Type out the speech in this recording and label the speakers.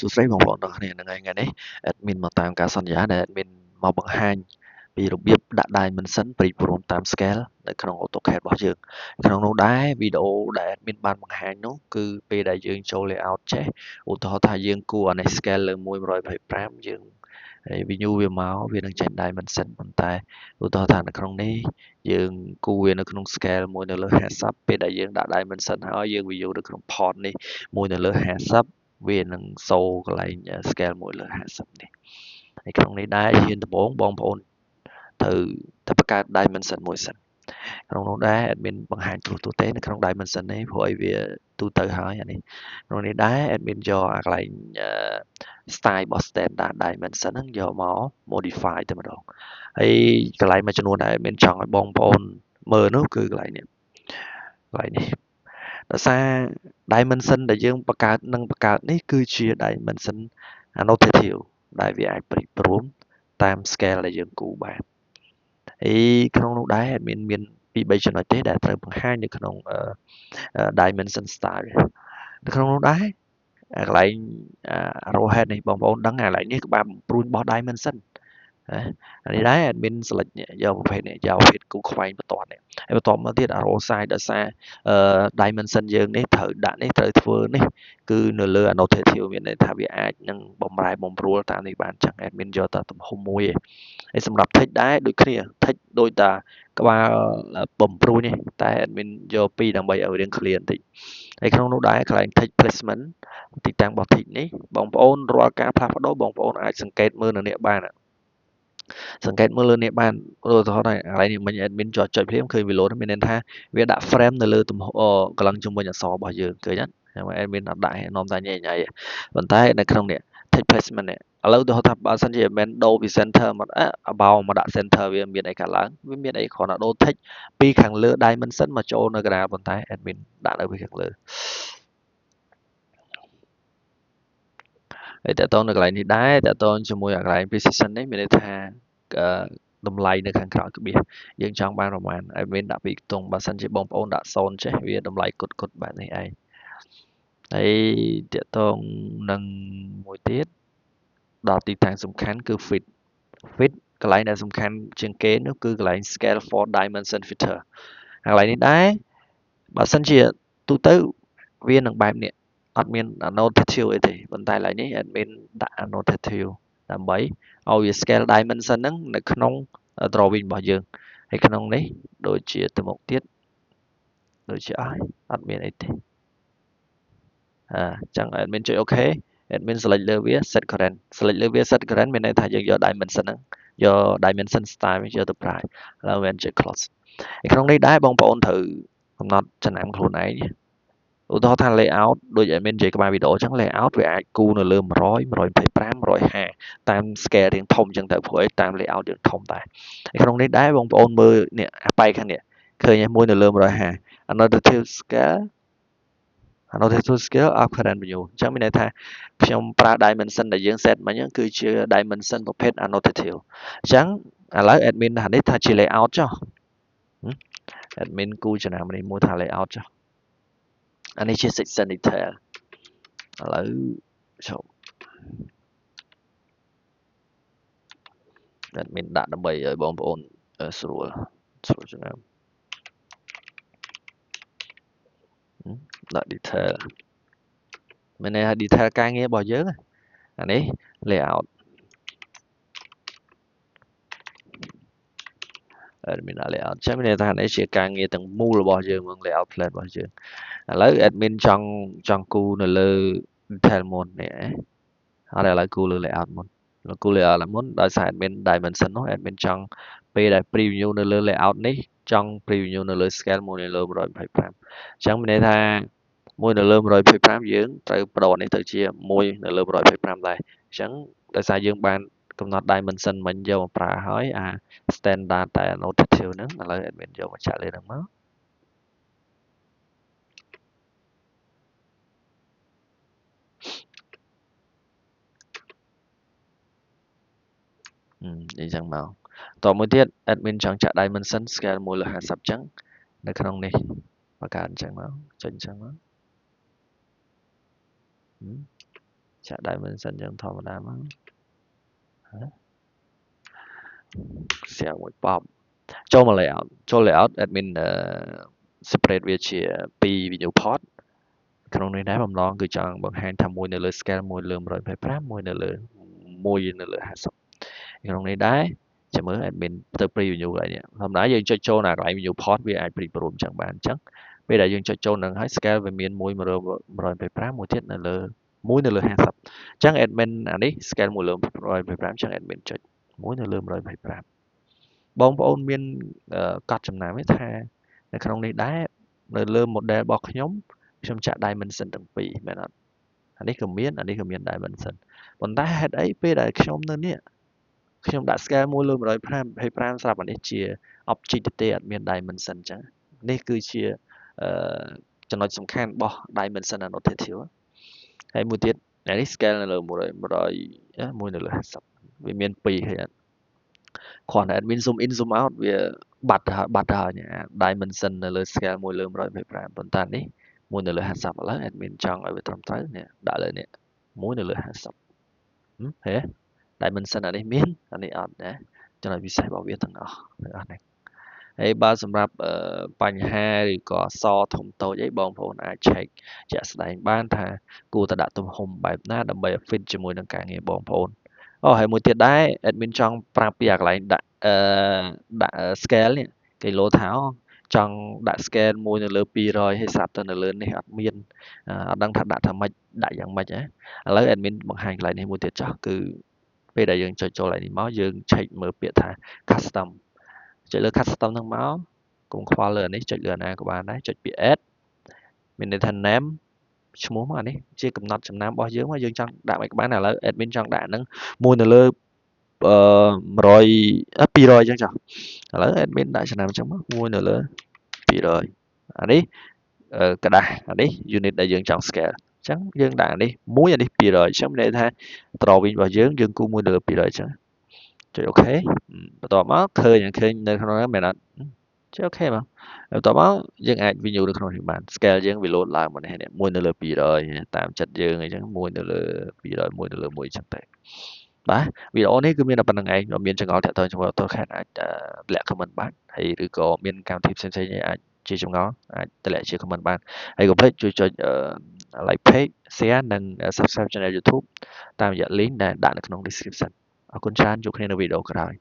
Speaker 1: សួស្តីបងប្អូនទាំងគ្នានឹងថ្ងៃនេះ admin មកតាមការសន្យាដែល admin មកបង្ហាញពីរបៀបដាក់ dimension ព្រីព្រមតាម scale នៅក្នុង AutoCAD របស់យើងក្នុងនោះដែរវីដេអូដែល admin បានបង្ហាញនោះគឺពេលដែលយើងចូល layout ចេះឧទាហរណ៍ថាយើងគូរអានេះ scale លើ125យើងហើយ view វាមកវានឹងចេញ dimension ប៉ុន្តែឧទាហរណ៍ថានៅក្នុងនេះយើងគូរវានៅក្នុង scale 1នៅលើ50ពេលដែលយើងដាក់ dimension ហើយយើង view នៅក្នុង port នេះ1នៅលើ50វានឹងសូរកន្លែង scale 1លើ50នេះហើយក្នុងនេះដែរជាដំបូងបងប្អូនត្រូវតែបង្កើត dimension មួយសិនក្នុងនោះដែរ admin បង្ហាញទូទៅនៅក្នុង dimension នេះព្រោះឲ្យវាទូទៅហើយអានេះក្នុងនេះដែរ admin យកអាកន្លែង style របស់ standard dimension ហ្នឹងយកមក modify តែម្ដងហើយកន្លែងមួយចំនួនដែល admin ចង់ឲ្យបងប្អូនមើលនោះគឺកន្លែងនេះដោយសារ dimension ដែលយើងបង្កើតនេះគឺជា dimension annotative ដែលវាអាចព្រីព្រមតាម scale ដែលយើងគូរបានហើយក្នុងនោះដែរ admin មានពីរ3ចំណុចទេដែលត្រូវបង្ហាញនៅក្នុង dimension style នៅក្នុងនោះដែរកន្លែង arrowhead នេះបងប្អូនដឹងកន្លែងនេះក្បាលបំព្រួញរបស់ dimension នេះដែរ admin select យកប្រភេទនេះយកប្រភេទគូខ្វែងបន្ទាត់នេះហើយបន្ទាប់មកទៀត arrow size ដោយសារ dimension យើងនេះត្រូវដាក់នេះត្រូវធ្វើនេះគឺនៅលើ annotative មានន័យថាវាអាចនឹងបំរែបំព្រួលតាមនេះបានចឹង admin យកតែទំហំមួយឯងហើយសម្រាប់ text ដែរដូចគ្នា text ដូចតាក្បាលបំព្រួញនេះតែ admin យកពីរដើម្បីឲ្យរៀង clear បន្តិចហើយក្នុងនោះដែរកន្លែង text placement ទីតាំងរបស់ text នេះបងប្អូនរាល់ការផ្លាស់ប្ដូរបងប្អូនអាចសង្កេតមើលនៅនេះបានសង្កេតមើលលើនេះបានឧទាហរណ៍ថាកន្លែងនេះមិញ admin ចុចភ្លាមឃើញវាលោតមានន័យថាវាដាក់ frame នៅលើទំហំកន្លងជុំវិញអក្សររបស់យើងឃើញអត់ហើយ admin អត់ដាក់នាំតែញ៉ៃប៉ុន្តែនៅក្នុងនេះ text placement នេះឥឡូវឧទាហរណ៍ថាបើសិនជា admin ដូរពី center មកabout មកដាក់ center វាមានអីកើតឡើងវាមានអីគ្រាន់តែដូរ text ពីខាងលើ dimension មកចូលនៅកណ្ដាលប៉ុន្តែ admin ដាក់នៅពីខាងលើហើយតើតើនៅកន្លែងនេះដែរតើតើជាមួយកន្លែង precision នេះមានន័យថាតម្លៃនៅខាងក្រោយក្បៀសយើងចង់បានប្រមាណ admin ដាក់ពីខ្ទង់បើសិនជាបងប្អូនដាក់0ចេះវាតម្លៃគត់បែបនេះឯងហើយតើតើនឹងមួយទៀតដល់ទីតាំងសំខាន់គឺ fit កន្លែងដែលសំខាន់ជាងគេនោះគឺកន្លែង scale for dimension fitter កន្លែងនេះដែរបើសិនជាទូទៅវានឹងបែបនេះអត់មាន annotative អីទេប៉ុន្តែកន្លែងនេះ admin ដាក់ annotative ដើម្បីឲ្យវា scale dimension ហ្នឹងនៅក្នុង drawing របស់យើងហើយក្នុងនេះដូចជាទៅមុខទៀតដូចជាអត់មានអីទេអញ្ចឹង admin ចុច OK admin select លើវា set current select លើវា set current មានន័យថាយើងយក dimension ហ្នឹងយក dimension style យកទៅប្រើឥឡូវ admin ចុច close ហើយក្នុងនេះដែរបងប្អូនត្រូវកំណត់ចំណាំខ្លួនឯងឧទាហរណ៍ថា layout ដូច admin និយាយក្បាលវីដេអូអញ្ចឹង layout វាអាចគូរនៅលើ100 125 150តាម scale រៀងធំអញ្ចឹងទៅព្រោះអីតាម layout យើងធំដែរហើយក្នុងនេះដែរបងប្អូនមើលនេះអាប៉ែកខាងនេះឃើញមួយនៅលើ150 annotative scale of current view អញ្ចឹងមានន័យថាខ្ញុំប្រើ dimension ដែលយើង set មិញហ្នឹងគឺជា dimension ប្រភេទ annotative អញ្ចឹងឥឡូវ admin ថានេះថាជា layout ចុះ admin គូរចំណាំនេះមួយថា layout ចុះអានេះជា section detail ឥឡូវឈប់ admin ដាក់ដើម្បីឲ្យបងប្អូនស្រួលចំណាំដាក់ detail មានន័យថា detail ការងាររបស់យើងអានេះ layout admin ដាក់ layout ចឹងមានន័យថានេះជាការងារទាំងមូលរបស់យើងមក layout plan របស់យើងឥឡូវ admin ចង់គូរនៅលើ detail មុននេះហើយឥឡូវគូរលើ layout មុនគូរ layout មុនដោយសារ admin dimension នោះ admin ចង់ពេលដែល preview នៅលើ layout នេះចង់ preview នៅលើ scale 1 នៅលើ 125អញ្ចឹងមានន័យថា1នៅលើ 125យើងត្រូវបដូរនេះទៅជា1នៅលើ 125ដែរអញ្ចឹងដោយសារយើងបានកំណត់ dimension មិញយកមកប្រើហើយអា standard តែ annotative ហ្នឹងឥឡូវ admin យកមកចាក់លើហ្នឹងមកអញ្ចឹងមកតមួយទៀត admin ចង់ចាក់ dimension scale 1លើ50អញ្ចឹងនៅក្នុងនេះបង្កើតអញ្ចឹងមកចុចអញ្ចឹងមក ចាក់ dimension យើងធម្មតាមកសៀវមួយប៉បចូលមក layout ចូល layout admin separate វាជា2 view port ក្នុងនេះដែរបំឡងគឺចង់បង្ហាញថាមួយនៅលើ scale មួយលើ125មួយនៅលើ50ក្នុងនេះដែរចាំមើល admin ទៅ preview ហើយនេះធម្មតាយើងចុចចូលណាកន្លែង view port វាអាច preview អញ្ចឹងបានអញ្ចឹងពេលដែលយើងចុចចូលនឹងហើយ scale វាមាន1លើ125មួយទៀតនៅលើ1លើ50អញ្ចឹង admin អានេះ scale 1លើ125អញ្ចឹង admin ចុច1លើ125បងប្អូនមានកត់ចំណាំទេថានៅក្នុងនេះដែរនៅលើ model របស់ខ្ញុំចាក់ dimension ទាំងពីរមែនអត់អានេះក៏មាន dimension ប៉ុន្តែហេតុអីពេលដែលខ្ញុំនៅនេះខ្ញុំដាក់ scale 1លើ125ស្រាប់អានេះជា object ទេអត់មាន dimension អញ្ចឹងនេះគឺជាចំណុចសំខាន់របស់ dimension annotative ហើយមួយទៀតនេះ scale នៅលើ100 1នៅលើ50វាមាន2ហើយគ្រាន់តែ admin zoom in zoom out វាបាត់ហើយ dimension នៅលើ scale 1លើ125ប៉ុន្តែនេះ1នៅលើ50ឥឡូវ admin ចង់ឲ្យវាត្រឹមត្រូវនេះដាក់លើនេះ1នៅលើ50ហេ dimension អានេះមានអានេះអត់ណាចំណុចពិសេសរបស់វាទាំងអស់ហ្នឹងហើយបើសម្រាប់បញ្ហាឬក៏អក្សរធំតូចអីបងប្អូនអាច check ជាក់ស្ដែងបានថាគួរតែដាក់ទំហំបែបណាដើម្បីឲ្យ fit ជាមួយនឹងការងារបងប្អូនហើយមួយទៀតដែរ admin ចង់ប្រាប់ពីកន្លែងដាក់scale នេះគេលោថាចង់ដាក់ scale 1នៅលើ200ហើយស្រាប់ទៅនៅលើនេះអត់មានអត់ដឹងថាដាក់ថាម៉េចដាក់យ៉ាងម៉េចឥឡូវ admin បង្ហាញកន្លែងនេះមួយទៀតចោះគឺពេលដែលយើងចុចចូលកន្លែងនេះមកយើង check មើលពាក្យថា custom ចុចលើ custom ហ្នឹងមកកុំខ្វល់លើអានេះចុចលើអាណាក៏បានដែរចុចពាក្យ add មានន័យថា name ឈ្មោះមកអានេះជាកំណត់ចំណាំរបស់យើងមកយើងចង់ដាក់មិនក៏បានឥឡូវ admin ចង់ដាក់ហ្នឹងមួយនៅលើ100 200អញ្ចឹងចុះឥឡូវ admin ដាក់ចំណាំអញ្ចឹងមកមួយនៅលើ200អានេះกระดาษអានេះ unit ដែលយើងចង់ scale អញ្ចឹងយើងដាក់អានេះ1អានេះ200អញ្ចឹងមានន័យថា drawing របស់យើងគូ1លើ200អញ្ចឹងចុច OK បន្ទាប់មកឃើញនៅក្នុងហ្នឹងមែនអត់ចុច OK មកបន្ទាប់មកយើងអាច view នៅក្នុងនេះបាន scale យើងវា load ឡើងមកនេះ1នៅលើ200តាមចិត្តយើងអញ្ចឹង1នៅលើ200 1នៅលើ1អញ្ចឹងទៅបាទវីដេអូនេះគឺមានតែប៉ុណ្្នឹងឯងមានចង្អុលតាក់ទងជាមួយ AutoCAD អាចលាក់ comment បានហើយឬក៏មានកម្មវិធីផ្សេងៗអាចជាចង្អុលអាចតម្លាក់ជា comment បានហើយកុំភ្លេចជួយចុច like page share និង subscribe channel YouTube តាមរយៈ link ដែលដាក់នៅក្នុង description អរគុណច្រើនជួបគ្នានៅវីដេអូក្រោយ